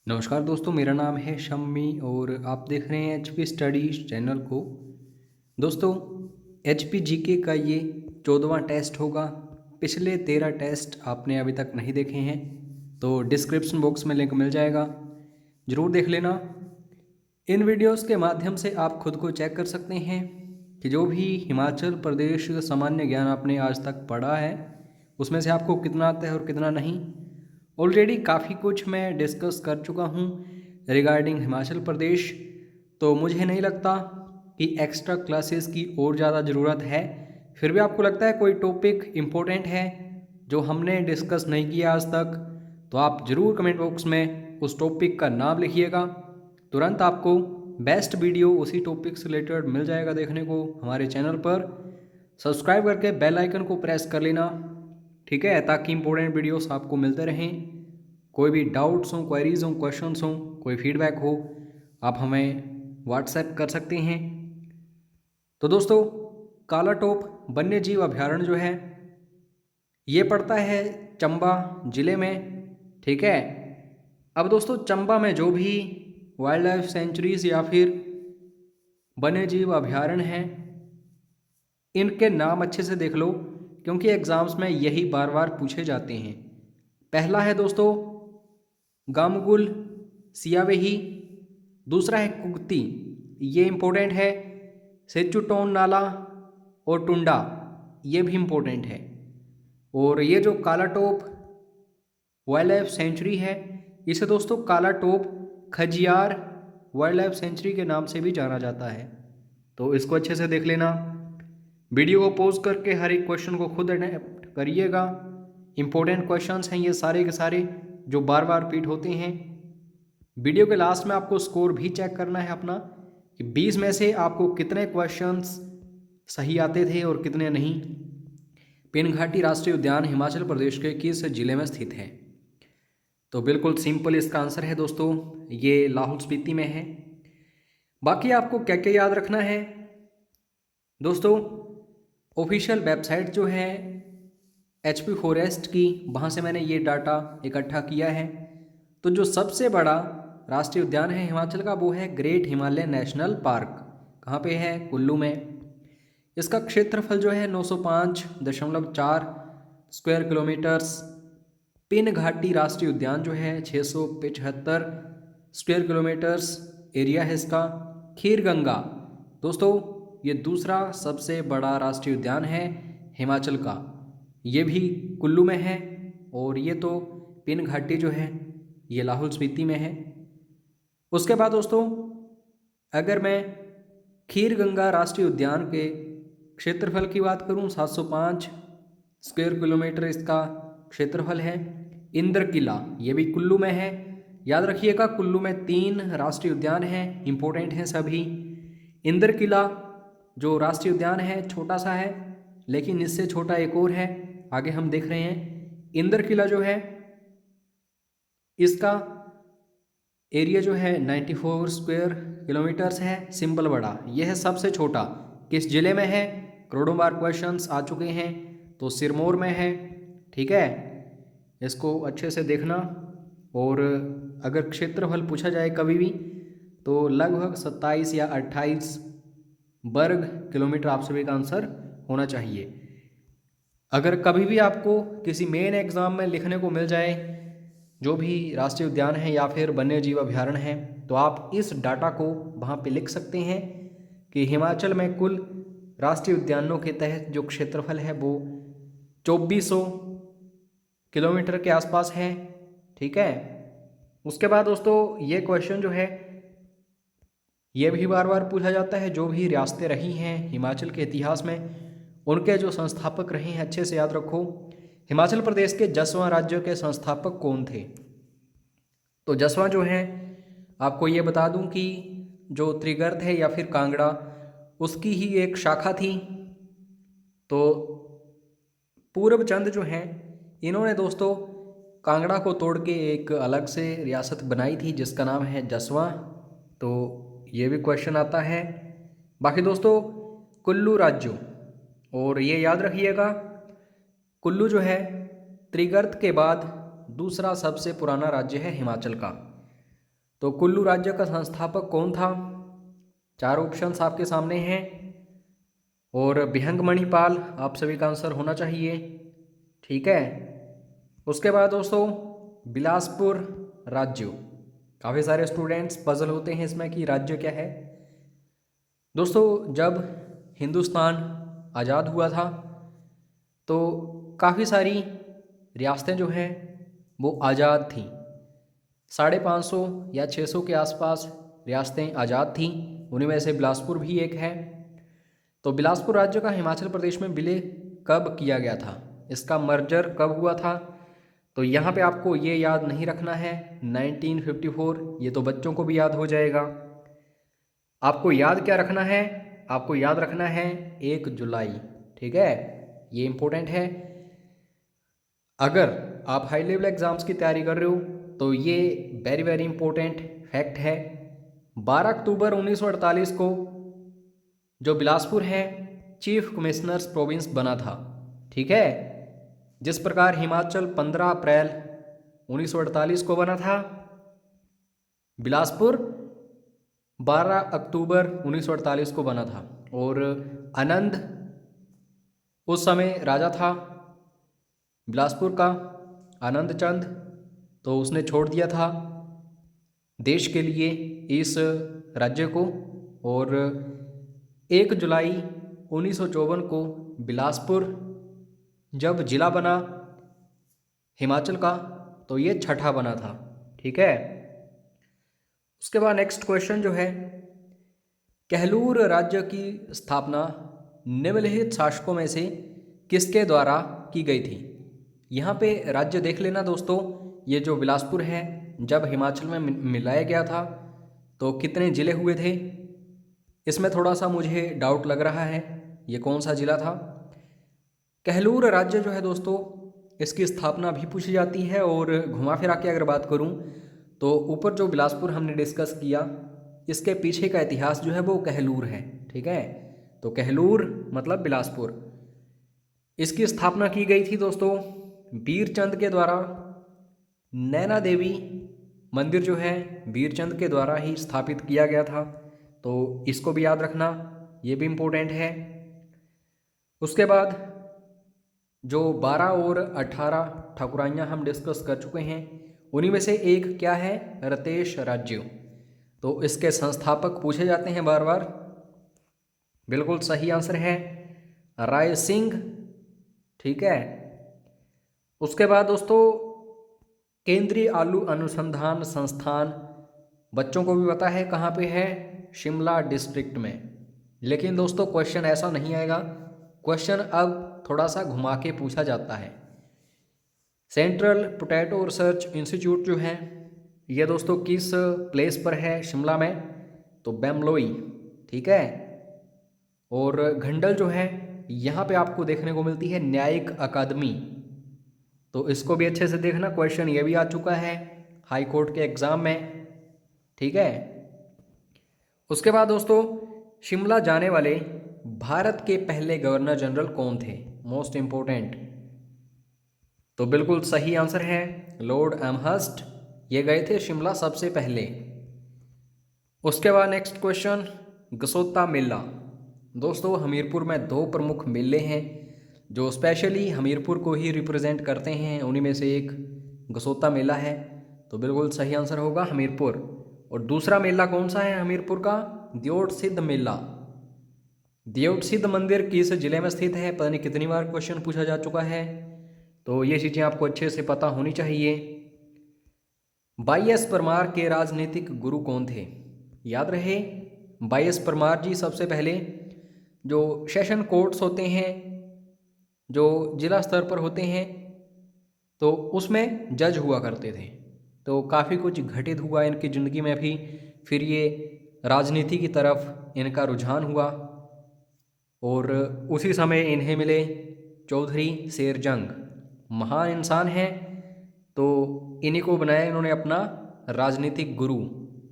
नमस्कार दोस्तों, मेरा नाम है शम्मी और आप देख रहे हैं एचपी स्टडीज चैनल को। दोस्तों, एचपी जीके का ये 14वां टेस्ट होगा। पिछले 13 टेस्ट आपने अभी तक नहीं देखे हैं तो डिस्क्रिप्शन बॉक्स में लिंक मिल जाएगा, ज़रूर देख लेना। इन वीडियोस के माध्यम से आप खुद को चेक कर सकते हैं कि जो भी हिमाचल प्रदेश सामान्य ज्ञान आपने आज तक पढ़ा है उसमें से आपको कितना आता है और कितना नहीं। ऑलरेडी काफ़ी कुछ मैं डिस्कस कर चुका हूँ रिगार्डिंग हिमाचल प्रदेश, तो मुझे नहीं लगता कि एक्स्ट्रा क्लासेस की और ज़्यादा ज़रूरत है। फिर भी आपको लगता है कोई टॉपिक इम्पोर्टेंट है जो हमने डिस्कस नहीं किया आज तक, तो आप ज़रूर कमेंट बॉक्स में उस टॉपिक का नाम लिखिएगा। तुरंत आपको बेस्ट वीडियो उसी टॉपिक से रिलेटेड मिल जाएगा देखने को हमारे चैनल पर। सब्सक्राइब करके बेल आइकन को प्रेस कर लेना, ठीक है, ताकि इंपॉर्टेंट वीडियोस आपको मिलते रहें। कोई भी डाउट्स हों, क्वेरीज हों, क्वेश्चंस हों, कोई फीडबैक हो, आप हमें व्हाट्सएप कर सकते हैं। तो दोस्तों, काला टोप वन्य जीव अभ्यारण्य जो है ये पड़ता है चंबा ज़िले में, ठीक है। अब दोस्तों, चंबा में जो भी वाइल्ड लाइफ सेंचुरीज या फिर वन्य जीव अभ्यारण्य हैं, इनके नाम अच्छे से देख लो क्योंकि एग्ज़ाम्स में यही बार बार पूछे जाते हैं। पहला है दोस्तों गामुगुल सियावेही, दूसरा है कुगती, ये इम्पोर्टेंट है। सेचुटोन नाला और टुंडा, ये भी इम्पोर्टेंट है। और ये जो काला टोप वाइल्ड लाइफ सेंचुरी है, इसे दोस्तों काला टोप खजियार वाइल्ड लाइफ सेंचुरी के नाम से भी जाना जाता है, तो इसको अच्छे से देख लेना। वीडियो को पॉज करके हर एक क्वेश्चन को खुद अटेम्प्ट करिएगा। इंपॉर्टेंट क्वेश्चंस हैं ये सारे के सारे जो बार बार रिपीट होते हैं। वीडियो के लास्ट में आपको स्कोर भी चेक करना है अपना कि 20 में से आपको कितने क्वेश्चंस सही आते थे और कितने नहीं। पिनघाटी राष्ट्रीय उद्यान हिमाचल प्रदेश के किस जिले में स्थित है? तो बिल्कुल सिंपल इसका आंसर है दोस्तों, ये लाहौल स्पीति में है। बाकी आपको क्या क्या याद रखना है दोस्तों, ऑफिशियल वेबसाइट जो है एचपी फॉरेस्ट की, वहाँ से मैंने ये डाटा इकट्ठा किया है। तो जो सबसे बड़ा राष्ट्रीय उद्यान है हिमाचल का वो है ग्रेट हिमालय नेशनल पार्क। कहाँ पे है? कुल्लू में। इसका क्षेत्रफल जो है 905.4 स्क्वायर किलोमीटर्स। पिन घाटी राष्ट्रीय उद्यान जो है 675 स्क्वायर किलोमीटर्स एरिया है इसका। खीर गंगा दोस्तों, ये दूसरा सबसे बड़ा राष्ट्रीय उद्यान है हिमाचल का, ये भी कुल्लू में है। और ये तो पिन घाटी जो है ये लाहौल स्पीति में है। उसके बाद दोस्तों, अगर मैं खीर गंगा राष्ट्रीय उद्यान के क्षेत्रफल की बात करूं, 705 स्क्वायर किलोमीटर इसका क्षेत्रफल है। इंद्र किला, ये भी कुल्लू में है। याद रखिएगा, कुल्लू में 3 राष्ट्रीय उद्यान हैं, इंपॉर्टेंट हैं सभी। इंद्र किला जो राष्ट्रीय उद्यान है छोटा सा है, लेकिन इससे छोटा एक और है, आगे हम देख रहे हैं। इंद्र किला जो है इसका एरिया जो है 94 स्क्वायर किलोमीटर्स है। सिंबलबड़ा यह है सबसे छोटा, किस जिले में है? करोड़ों बार क्वेश्चंस आ चुके हैं, तो सिरमौर में है, ठीक है। इसको अच्छे से देखना। और अगर क्षेत्रफल पूछा जाए कभी भी तो लगभग 27 या 28 वर्ग किलोमीटर आप सभी का आंसर होना चाहिए। अगर कभी भी आपको किसी मेन एग्ज़ाम में लिखने को मिल जाए जो भी राष्ट्रीय उद्यान है या फिर वन्य जीव अभ्यारण्य है, तो आप इस डाटा को वहाँ पे लिख सकते हैं कि हिमाचल में कुल राष्ट्रीय उद्यानों के तहत जो क्षेत्रफल है वो 2400 किलोमीटर के आसपास है, ठीक है। उसके बाद दोस्तों, ये क्वेश्चन जो है ये भी बार बार पूछा जाता है, जो भी रियासतें रही हैं हिमाचल के इतिहास में उनके जो संस्थापक रहे हैं अच्छे से याद रखो। हिमाचल प्रदेश के 10वां राज्य के संस्थापक कौन थे? तो 10वां जो है आपको ये बता दूं कि जो त्रिगर्त है या फिर कांगड़ा, उसकी ही एक शाखा थी। तो पूरब चंद जो हैं इन्होंने दोस्तों कांगड़ा को तोड़ के एक अलग से रियासत बनाई थी जिसका नाम है जसवां। तो ये भी क्वेश्चन आता है। बाकी दोस्तों, कुल्लू राज्य, और ये याद रखिएगा कुल्लू जो है त्रिगर्त के बाद दूसरा सबसे पुराना राज्य है हिमाचल का। तो कुल्लू राज्य का संस्थापक कौन था? 4 ऑप्शंस आपके सामने हैं। और विहंग मणिपाल आप सभी का आंसर होना चाहिए। ठीक है। उसके बाद दोस्तों बिलासपुर राज्य, काफ़ी सारे स्टूडेंट्स पजल होते हैं इसमें कि राज्य क्या है। दोस्तों जब हिंदुस्तान आज़ाद हुआ था तो काफ़ी सारी रियासतें जो हैं वो आज़ाद थीं। 550 या 600 के आसपास रियासतें आज़ाद थीं, उन्हीं में से बिलासपुर भी एक है। तो बिलासपुर राज्य का हिमाचल प्रदेश में विलय कब किया गया था, इसका मर्जर कब हुआ था? तो यहाँ पे आपको ये याद नहीं रखना है 1954, ये तो बच्चों को भी याद हो जाएगा। आपको याद क्या रखना है? आपको याद रखना है 1 जुलाई। ठीक है, ये इम्पोर्टेंट है। अगर आप हाई लेवल एग्ज़ाम्स की तैयारी कर रहे हो तो ये वेरी वेरी इंपॉर्टेंट फैक्ट है। 12 अक्टूबर 1948 को जो बिलासपुर है चीफ कमिश्नर्स प्रोविंस बना था। ठीक है, जिस प्रकार हिमाचल 15 अप्रैल 1948 को बना था, बिलासपुर 12 अक्टूबर 1948 को बना था। और आनंद उस समय राजा था बिलासपुर का, आनंद चंद, तो उसने छोड़ दिया था देश के लिए इस राज्य को। और 1 जुलाई 1954 को बिलासपुर जब जिला बना हिमाचल का तो ये छठा बना था। ठीक है। उसके बाद नेक्स्ट क्वेश्चन जो है, कहलूर राज्य की स्थापना निम्नलिखित शासकों में से किसके द्वारा की गई थी? यहाँ पे राज्य देख लेना दोस्तों, ये जो बिलासपुर है जब हिमाचल में मिलाया गया था तो कितने ज़िले हुए थे, इसमें थोड़ा सा मुझे डाउट लग रहा है ये कौन सा ज़िला था। कहलूर राज्य जो है दोस्तों, इसकी स्थापना भी पूछी जाती है। और घुमा फिरा के अगर बात करूं तो ऊपर जो बिलासपुर हमने डिस्कस किया, इसके पीछे का इतिहास जो है वो कहलूर है। ठीक है, तो कहलूर मतलब बिलासपुर। इसकी स्थापना की गई थी दोस्तों वीरचंद के द्वारा। नैना देवी मंदिर जो है वीरचंद के द्वारा ही स्थापित किया गया था, तो इसको भी याद रखना, ये भी इम्पोर्टेंट है। उसके बाद जो 12 और 18 ठाकुराइयाँ हम डिस्कस कर चुके हैं, उन्हीं में से एक क्या है, रतेश राज्य। तो इसके संस्थापक पूछे जाते हैं बार बार। बिल्कुल सही आंसर है राय सिंह। ठीक है। उसके बाद दोस्तों केंद्रीय आलू अनुसंधान संस्थान बच्चों को भी पता है कहाँ पे है, शिमला डिस्ट्रिक्ट में। लेकिन दोस्तों क्वेश्चन ऐसा नहीं आएगा, क्वेश्चन अब थोड़ा सा घुमा के पूछा जाता है। सेंट्रल पोटैटो रिसर्च इंस्टीट्यूट जो है ये दोस्तों किस प्लेस पर है शिमला में, तो बेमलोई। ठीक है। और घंडल जो है यहाँ पे आपको देखने को मिलती है न्यायिक अकादमी, तो इसको भी अच्छे से देखना, क्वेश्चन ये भी आ चुका है हाई कोर्ट के एग्ज़ाम में। ठीक है। उसके बाद दोस्तों शिमला जाने वाले भारत के पहले गवर्नर जनरल कौन थे, मोस्ट इम्पोर्टेंट। तो बिल्कुल सही आंसर है लॉर्ड एमहर्स्ट, ये गए थे शिमला सबसे पहले। उसके बाद नेक्स्ट क्वेश्चन, गसोता मेला। दोस्तों हमीरपुर में 2 प्रमुख मेले हैं जो स्पेशली हमीरपुर को ही रिप्रेजेंट करते हैं, उन्हीं में से एक गसोता मेला है, तो बिल्कुल सही आंसर होगा हमीरपुर। और दूसरा मेला कौन सा है हमीरपुर का, दियोट सिद्ध मेला। दियोट सिद्ध मंदिर किस जिले में स्थित है, पता नहीं कितनी बार क्वेश्चन पूछा जा चुका है, तो ये चीज़ें आपको अच्छे से पता होनी चाहिए। वाई.एस. परमार के राजनीतिक गुरु कौन थे, याद रहे वाई.एस. परमार जी सबसे पहले जो सेशन कोर्ट्स होते हैं जो जिला स्तर पर होते हैं तो उसमें जज हुआ करते थे, तो काफ़ी कुछ घटित हुआ इनकी ज़िंदगी में भी, फिर ये राजनीति की तरफ इनका रुझान हुआ और उसी समय इन्हें मिले चौधरी शेरजंग, महान इंसान हैं, तो इन्हीं को बनाया इन्होंने अपना राजनीतिक गुरु।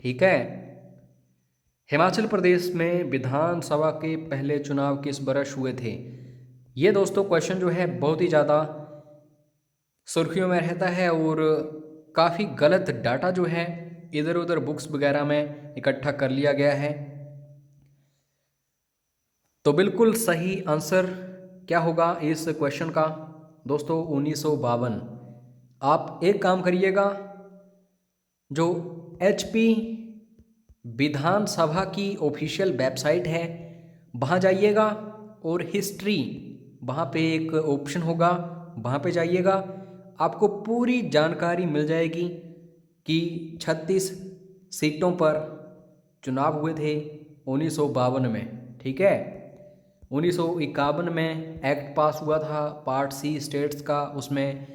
ठीक है। हिमाचल प्रदेश में विधानसभा के पहले चुनाव किस वर्ष हुए थे, ये दोस्तों क्वेश्चन जो है बहुत ही ज़्यादा सुर्खियों में रहता है और काफ़ी गलत डाटा जो है इधर उधर बुक्स वगैरह में इकट्ठा कर लिया गया है। तो बिल्कुल सही आंसर क्या होगा इस क्वेश्चन का दोस्तों? 1952। आप एक काम करिएगा, जो HP विधानसभा की ऑफिशियल वेबसाइट है वहाँ जाइएगा और हिस्ट्री, वहाँ पे एक ऑप्शन होगा, वहाँ पे जाइएगा, आपको पूरी जानकारी मिल जाएगी कि 36 सीटों पर चुनाव हुए थे 1952 में। ठीक है, 1951 में एक्ट पास हुआ था पार्ट C स्टेट्स का, उसमें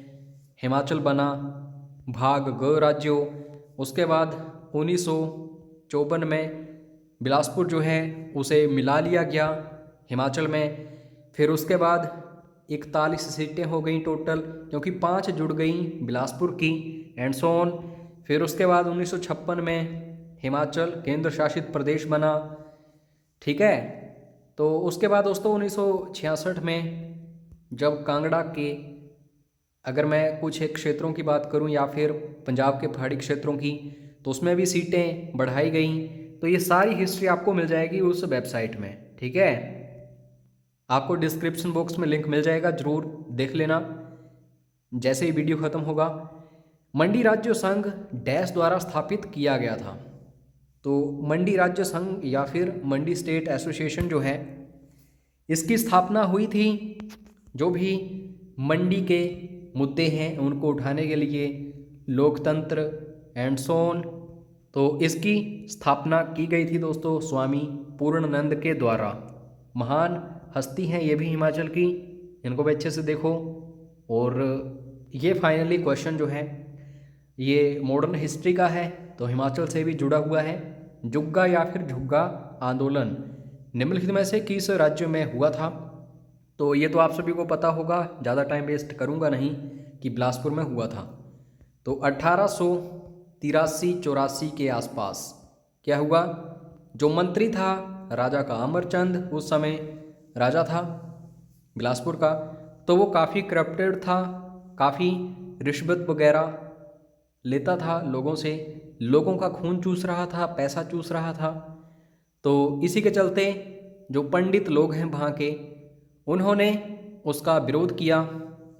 हिमाचल बना भाग ग राज्यों। उसके बाद 1954 में बिलासपुर जो है उसे मिला लिया गया हिमाचल में। फिर उसके बाद 41 सीटें हो गई टोटल, क्योंकि 5 जुड़ गई बिलासपुर की, एंड सो ऑन। फिर उसके बाद 1956 में हिमाचल केंद्र शासित प्रदेश बना। ठीक है, तो उसके बाद दोस्तों 1966 में जब कांगड़ा के, अगर मैं कुछ एक क्षेत्रों की बात करूं या फिर पंजाब के पहाड़ी क्षेत्रों की, तो उसमें भी सीटें बढ़ाई गई। तो ये सारी हिस्ट्री आपको मिल जाएगी उस वेबसाइट में। ठीक है, आपको डिस्क्रिप्शन बॉक्स में लिंक मिल जाएगा, ज़रूर देख लेना जैसे ही वीडियो ख़त्म होगा। मंडी राज्य संघ डैश द्वारा स्थापित किया गया था। तो मंडी राज्य संघ या फिर मंडी स्टेट एसोसिएशन जो है, इसकी स्थापना हुई थी जो भी मंडी के मुद्दे हैं उनको उठाने के लिए, लोकतंत्र एंड सो ऑन। तो इसकी स्थापना की गई थी दोस्तों स्वामी पूर्णानंद के द्वारा। महान हस्ती हैं ये भी हिमाचल की, इनको भी अच्छे से देखो। और ये फाइनली क्वेश्चन जो है ये मॉडर्न हिस्ट्री का है, तो हिमाचल से भी जुड़ा हुआ है। जुग्गा या फिर झुग्गा आंदोलन निम्नलिखित में से किस राज्य में हुआ था? तो ये तो आप सभी को पता होगा, ज़्यादा टाइम वेस्ट करूँगा नहीं, कि बिलासपुर में हुआ था। तो 1883-84 के आसपास क्या हुआ? जो मंत्री था राजा का अमरचंद, उस समय राजा था बिलासपुर का, तो वो काफ़ी करप्टेड था, काफ़ी रिश्वत वगैरह लेता था लोगों से, लोगों का खून चूस रहा था, पैसा चूस रहा था। तो इसी के चलते जो पंडित लोग हैं वहाँ के, उन्होंने उसका विरोध किया।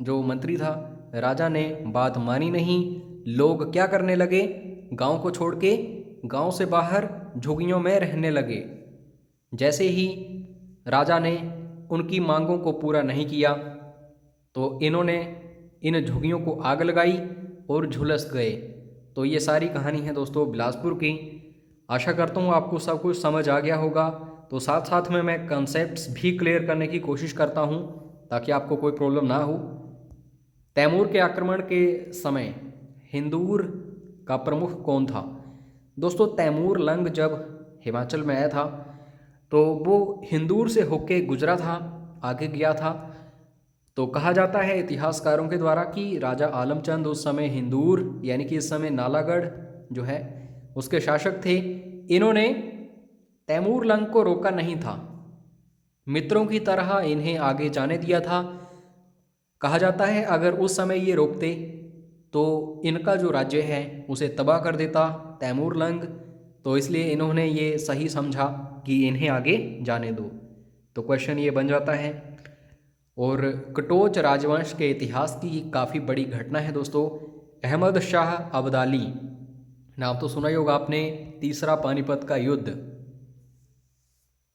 जो मंत्री था, राजा ने बात मानी नहीं। लोग क्या करने लगे? गांव को छोड़ के गांव से बाहर झुग्गियों में रहने लगे। जैसे ही राजा ने उनकी मांगों को पूरा नहीं किया, तो इन्होंने इन झुग्गियों को आग लगाई और झुलस गए। तो ये सारी कहानी है दोस्तों बिलासपुर की। आशा करता हूँ आपको सब कुछ समझ आ गया होगा। तो साथ साथ में मैं कंसेप्ट्स भी क्लियर करने की कोशिश करता हूँ ताकि आपको कोई प्रॉब्लम ना हो। तैमूर के आक्रमण के समय हिंदूर का प्रमुख कौन था? दोस्तों तैमूर लंग जब हिमाचल में आया था तो वो हिंदूर से होके गुजरा था, आगे गया था। तो कहा जाता है इतिहासकारों के द्वारा कि राजा आलमचंद उस समय हिंदूर यानी कि इस समय नालागढ़ जो है उसके शासक थे। इन्होंने तैमूर लंग को रोका नहीं था, मित्रों की तरह इन्हें आगे जाने दिया था। कहा जाता है अगर उस समय ये रोकते तो इनका जो राज्य है उसे तबाह कर देता तैमूर लंग। तो इसलिए इन्होंने ये सही समझा कि इन्हें आगे जाने दो। तो क्वेश्चन ये बन जाता है। और कटोच राजवंश के इतिहास की काफ़ी बड़ी घटना है दोस्तों। अहमद शाह अब्दाली, नाम तो सुना ही होगा आपने, तीसरा पानीपत का युद्ध।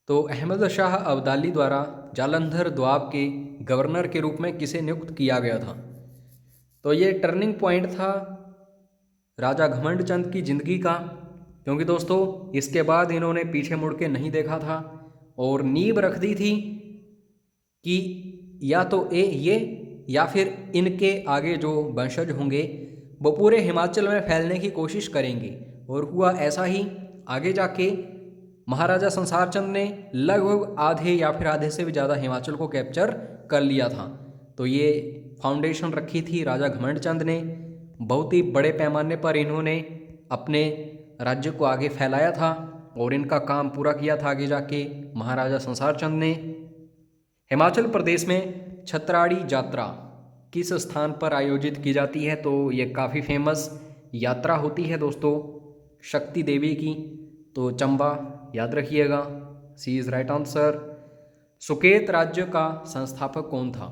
तो अहमद शाह अब्दाली द्वारा जालंधर द्वाब के गवर्नर के रूप में किसे नियुक्त किया गया था? तो ये टर्निंग पॉइंट था राजा घमंड चंद की ज़िंदगी का, क्योंकि दोस्तों इसके बाद इन्होंने पीछे मुड़ के नहीं देखा था और नींव रख दी थी कि या तो ये या फिर इनके आगे जो वंशज होंगे वो पूरे हिमाचल में फैलने की कोशिश करेंगे। और हुआ ऐसा ही। आगे जाके महाराजा संसार चंद ने लगभग आधे या फिर आधे से भी ज़्यादा हिमाचल को कैप्चर कर लिया था। तो ये फाउंडेशन रखी थी राजा घमंड चंद ने। बहुत ही बड़े पैमाने पर इन्होंने अपने राज्य को आगे फैलाया था और इनका काम पूरा किया था आगे जाके महाराजा संसार चंद ने। हिमाचल प्रदेश में छतराड़ी यात्रा किस स्थान पर आयोजित की जाती है? तो ये काफ़ी फेमस यात्रा होती है दोस्तों शक्ति देवी की, तो चंबा याद रखिएगा, सी इज़ राइट आंसर। सुकेत राज्य का संस्थापक कौन था?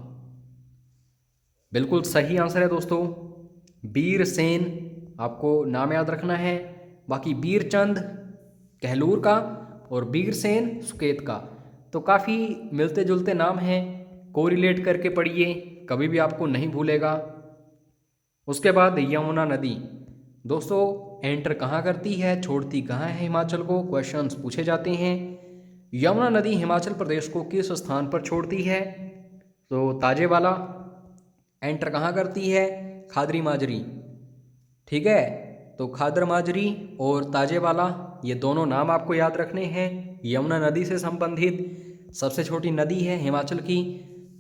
बिल्कुल सही आंसर है दोस्तों, बीरसेन, आपको नाम याद रखना है। बाकी बीरचंद कहलूर का और बीरसेन सुकेत का, तो काफ़ी मिलते जुलते नाम हैं, कोरिलेट करके पढ़िए, कभी भी आपको नहीं भूलेगा। उसके बाद यमुना नदी दोस्तों एंटर कहाँ करती है, छोड़ती कहाँ है हिमाचल को, क्वेश्चंस पूछे जाते हैं। यमुना नदी हिमाचल प्रदेश को किस स्थान पर छोड़ती है? तो ताजेवाला। एंटर कहाँ करती है? खादरी माजरी, ठीक है। तो खादर माजरी और ताजेवाला, ये दोनों नाम आपको याद रखने हैं यमुना नदी से संबंधित। सबसे छोटी नदी है हिमाचल की,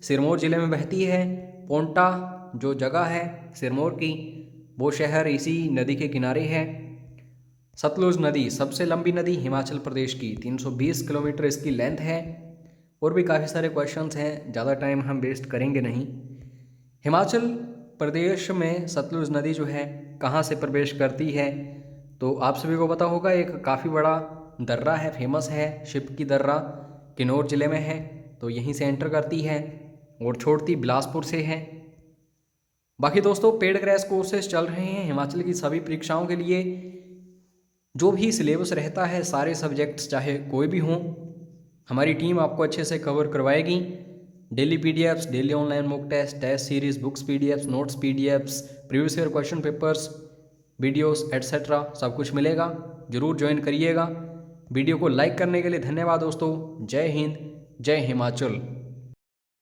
सिरमौर ज़िले में बहती है। पोंटा जो जगह है सिरमौर की, वो शहर इसी नदी के किनारे है। सतलुज नदी सबसे लंबी नदी हिमाचल प्रदेश की, 320 किलोमीटर इसकी लेंथ है। और भी काफ़ी सारे क्वेश्चंस हैं, ज़्यादा टाइम हम वेस्ट करेंगे नहीं। हिमाचल प्रदेश में सतलुज नदी जो है कहाँ से प्रवेश करती है? तो आप सभी को पता होगा, एक काफ़ी बड़ा दर्रा है, फेमस है, शिप की दर्रा, किन्नौर ज़िले में है, तो यहीं से एंटर करती है और छोड़ती बिलासपुर से है। बाकी दोस्तों पेड क्रैश कोर्सेज चल रहे हैं हिमाचल की सभी परीक्षाओं के लिए। जो भी सिलेबस रहता है सारे सब्जेक्ट्स चाहे कोई भी हों, हमारी टीम आपको अच्छे से कवर करवाएगी। Daily PDFs, daily online mock test, test series, books PDFs, notes PDFs, previous year question papers, videos etcetera सब कुछ मिलेगा, जरूर ज्वाइन करिएगा। वीडियो को लाइक करने के लिए धन्यवाद दोस्तों। जय हिंद, जय हिमाचल।